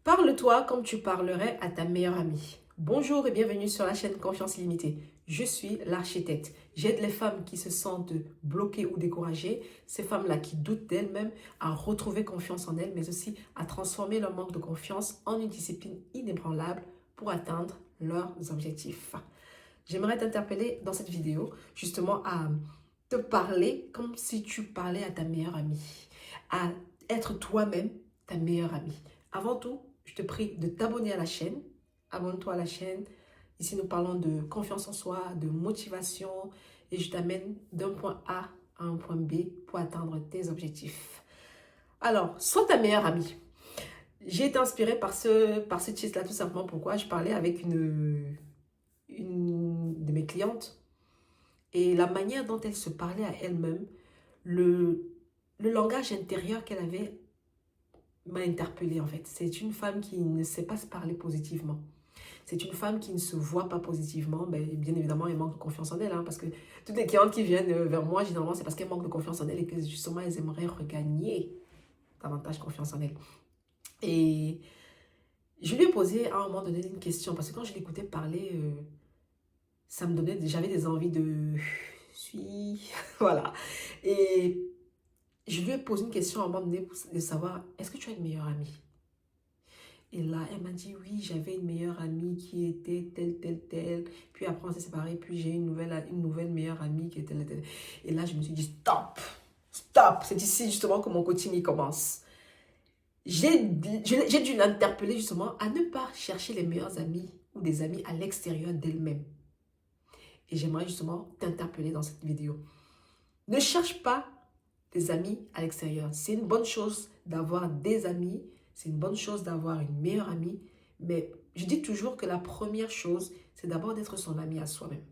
Parle-toi comme tu parlerais à ta meilleure amie. Bonjour et bienvenue sur la chaîne Confiance Illimitée. Je suis l'architecte. J'aide les femmes qui se sentent bloquées ou découragées, ces femmes-là qui doutent d'elles-mêmes, à retrouver confiance en elles, mais aussi à transformer leur manque de confiance en une discipline inébranlable pour atteindre leurs objectifs. J'aimerais t'interpeller dans cette vidéo justement à te parler comme si tu parlais à ta meilleure amie, à être toi-même ta meilleure amie. Avant tout, je te prie de t'abonner à la chaîne. Abonne-toi à la chaîne. Ici, nous parlons de confiance en soi, de motivation et je t'amène d'un point A à un point B pour atteindre tes objectifs. Alors, sois ta meilleure amie. J'ai été inspirée par ce titre-là tout simplement. Pourquoi? Je parlais avec une de mes clientes et la manière dont elle se parlait à elle-même, le langage intérieur qu'elle avait m'a interpellée en fait. C'est une femme qui ne sait pas se parler positivement. C'est une femme qui ne se voit pas positivement. Ben, bien évidemment, elle manque de confiance en elle. Parce que toutes les clientes qui viennent vers moi, généralement, c'est parce qu'elles manquent de confiance en elle et que justement, elles aimeraient regagner davantage confiance en elle. Et je lui ai posé à un moment donné une question parce que quand je l'écoutais parler, ça me donnait, j'avais des envies de... Voilà. Et je lui ai posé une question à un moment donné de savoir, est-ce que tu as une meilleure amie? Et là, elle m'a dit, oui, j'avais une meilleure amie qui était telle. Puis après, on s'est séparés. Puis j'ai une nouvelle meilleure amie qui était telle. Et là, je me suis dit, stop, stop. C'est ici justement que mon coaching y commence. J'ai dû l'interpeller justement à ne pas chercher les meilleurs amis ou des amis à l'extérieur d'elle-même. Et j'aimerais justement t'interpeller dans cette vidéo. Ne cherche pas des amis à l'extérieur. C'est une bonne chose d'avoir des amis. C'est une bonne chose d'avoir une meilleure amie. Mais je dis toujours que la première chose, c'est d'abord d'être son ami à soi-même.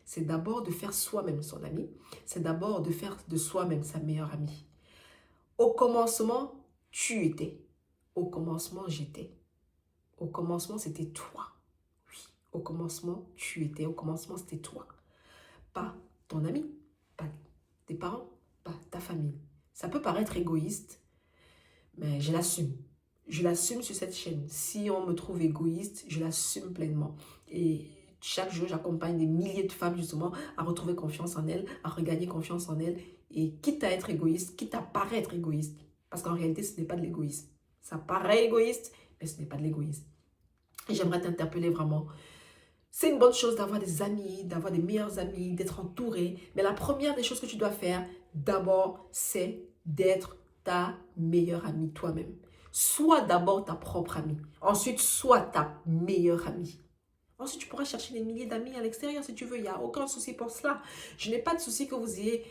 C'est d'abord de faire soi-même son ami. C'est d'abord de faire de soi-même sa meilleure amie. Au commencement, tu étais. Au commencement, j'étais. Au commencement, c'était toi. Oui, au commencement, tu étais. Au commencement, c'était toi. Pas ton ami, pas tes parents, pas ta famille. Ça peut paraître égoïste, mais je l'assume. Je l'assume sur cette chaîne. Si on me trouve égoïste, je l'assume pleinement. Et chaque jour, j'accompagne des milliers de femmes justement à retrouver confiance en elles, à regagner confiance en elles. Et quitte à être égoïste, quitte à paraître égoïste. Parce qu'en réalité, ce n'est pas de l'égoïsme. Ça paraît égoïste, mais ce n'est pas de l'égoïsme. Et j'aimerais t'interpeller vraiment. C'est une bonne chose d'avoir des amis, d'avoir des meilleurs amis, d'être entouré. Mais la première des choses que tu dois faire, d'abord, c'est d'être ta meilleure amie toi-même. Sois d'abord ta propre amie. Ensuite, sois ta meilleure amie. Ensuite, tu pourras chercher des milliers d'amis à l'extérieur si tu veux. Il n'y a aucun souci pour cela. Je n'ai pas de souci que vous ayez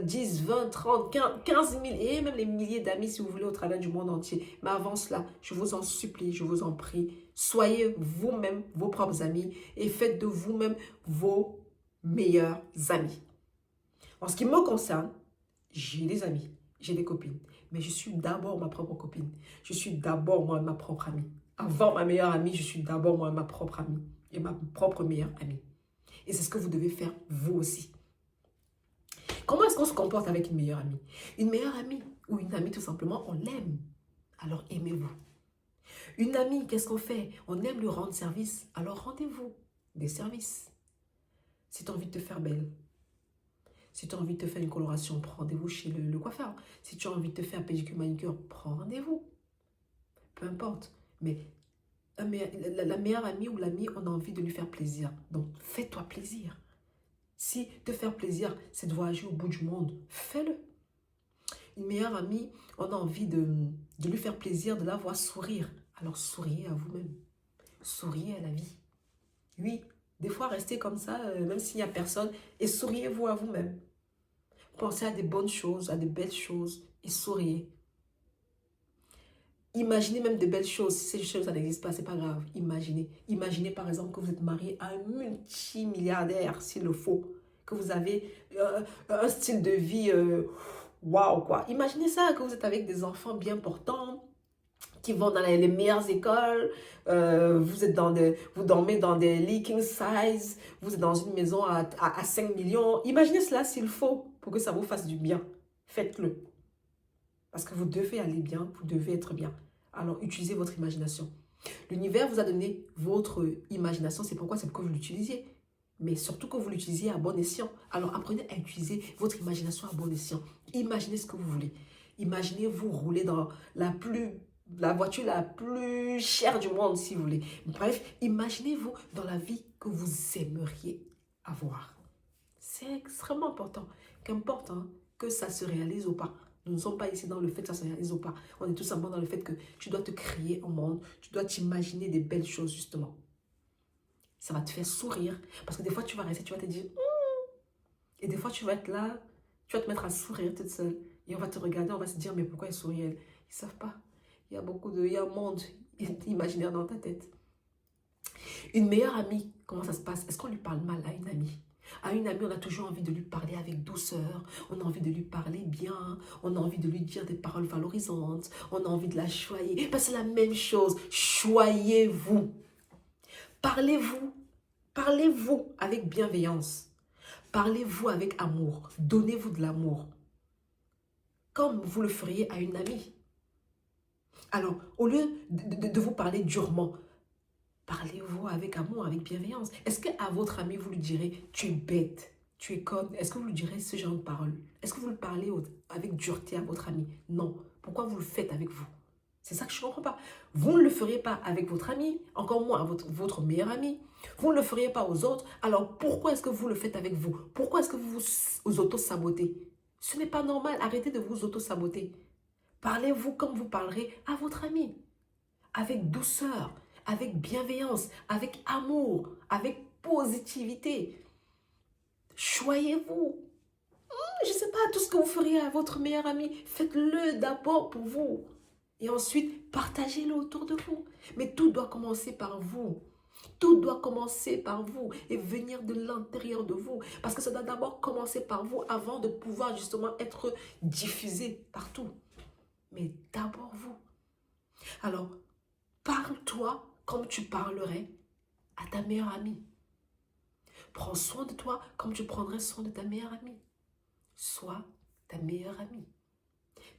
10, 20, 30, 15 000 et même les milliers d'amis si vous voulez au travers du monde entier. Mais avant cela, je vous en supplie, je vous en prie, soyez vous-même vos propres amis et faites de vous-même vos meilleurs amis. En ce qui me concerne, j'ai des amis, j'ai des copines. Mais je suis d'abord ma propre copine. Je suis d'abord moi ma propre amie. Avant ma meilleure amie, je suis d'abord moi ma propre amie et ma propre meilleure amie. Et c'est ce que vous devez faire vous aussi. Comment est-ce qu'on se comporte avec une meilleure amie? Une meilleure amie ou une amie tout simplement, on l'aime. Alors aimez-vous. Une amie, qu'est-ce qu'on fait? On aime lui rendre service. Alors rendez-vous des services. Si tu as envie de te faire belle, si tu as envie de te faire une coloration, prends rendez-vous chez le coiffeur. Si tu as envie de te faire pédicure, manicure, prends rendez-vous. Peu importe. Mais la meilleure amie ou l'ami, on a envie de lui faire plaisir. Donc, fais-toi plaisir. Si te faire plaisir, c'est de voyager au bout du monde, fais-le. Une meilleure amie, on a envie de lui faire plaisir, de la voir sourire. Alors, souriez à vous-même. Souriez à la vie. Oui, des fois, restez comme ça, même s'il n'y a personne, et souriez-vous à vous-même. Pensez à des bonnes choses, à des belles choses, et souriez. Imaginez même de belles choses. Si ces choses, ça n'existe pas, c'est pas grave. Imaginez. Imaginez par exemple que vous êtes marié à un multimilliardaire, s'il le faut. Que vous avez un style de vie, waouh quoi. Imaginez ça, que vous êtes avec des enfants bien portants, qui vont dans les meilleures écoles. Vous dormez dans des lits king size. Vous êtes dans une maison à 5 millions. Imaginez cela s'il faut pour que ça vous fasse du bien. Faites-le. Parce que vous devez aller bien, vous devez être bien. Alors, utilisez votre imagination. L'univers vous a donné votre imagination, c'est pourquoi c'est pour que vous l'utilisiez. Mais surtout que vous l'utilisiez à bon escient. Alors, apprenez à utiliser votre imagination à bon escient. Imaginez ce que vous voulez. Imaginez-vous rouler dans la voiture la plus chère du monde, si vous voulez. Bref, imaginez-vous dans la vie que vous aimeriez avoir. C'est extrêmement important. Qu'importe que ça se réalise ou pas. Nous ne sommes pas ici dans le fait que ça se réalise ou pas. On est tout simplement dans le fait que tu dois te créer un monde. Tu dois t'imaginer des belles choses, justement. Ça va te faire sourire. Parce que des fois, tu vas rester, tu vas te dire... Et des fois, tu vas être là, tu vas te mettre à sourire toute seule. Et on va te regarder, on va se dire, mais pourquoi elle sourit elle? Ils ne savent pas. Il y a un monde imaginaire dans ta tête. Une meilleure amie, comment ça se passe? Est-ce qu'on lui parle mal à une amie? À une amie, on a toujours envie de lui parler avec douceur, on a envie de lui parler bien, on a envie de lui dire des paroles valorisantes, on a envie de la choyer. Parce que c'est la même chose, choyez-vous. Parlez-vous, parlez-vous avec bienveillance. Parlez-vous avec amour, donnez-vous de l'amour. Comme vous le feriez à une amie. Alors, au lieu de vous parler durement, parlez-vous avec amour, avec bienveillance. Est-ce qu'à votre ami, vous lui direz, tu es bête, tu es conne? Est-ce que vous lui direz ce genre de paroles? Est-ce que vous le parlez avec dureté à votre ami? Non. Pourquoi vous le faites avec vous? C'est ça que je ne comprends pas. Vous ne le feriez pas avec votre ami, encore moins à votre meilleur ami. Vous ne le feriez pas aux autres. Alors, pourquoi est-ce que vous le faites avec vous? Pourquoi est-ce que vous vous auto-sabotez? Ce n'est pas normal. Arrêtez de vous auto-saboter. Parlez-vous comme vous parlerez à votre ami. Avec douceur, avec bienveillance, avec amour, avec positivité. Choyez-vous. Je ne sais pas, tout ce que vous feriez à votre meilleur ami, faites-le d'abord pour vous. Et ensuite, partagez-le autour de vous. Mais tout doit commencer par vous. Tout doit commencer par vous et venir de l'intérieur de vous. Parce que ça doit d'abord commencer par vous avant de pouvoir justement être diffusé partout. Mais d'abord vous. Alors, parle-toi comme tu parlerais à ta meilleure amie. Prends soin de toi comme tu prendrais soin de ta meilleure amie. Sois ta meilleure amie.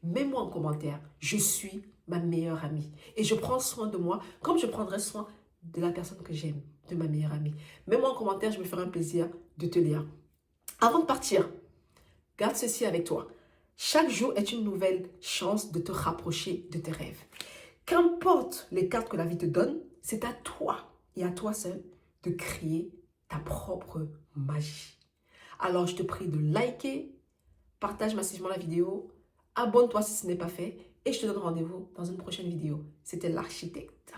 Mets-moi en commentaire, je suis ma meilleure amie. Et je prends soin de moi comme je prendrais soin de la personne que j'aime, de ma meilleure amie. Mets-moi en commentaire, je me ferai un plaisir de te lire. Avant de partir, garde ceci avec toi. Chaque jour est une nouvelle chance de te rapprocher de tes rêves. Qu'importe les cartes que la vie te donne, c'est à toi et à toi seul de créer ta propre magie. Alors, je te prie de liker, partage massivement la vidéo, abonne-toi si ce n'est pas fait et je te donne rendez-vous dans une prochaine vidéo. C'était l'architecte.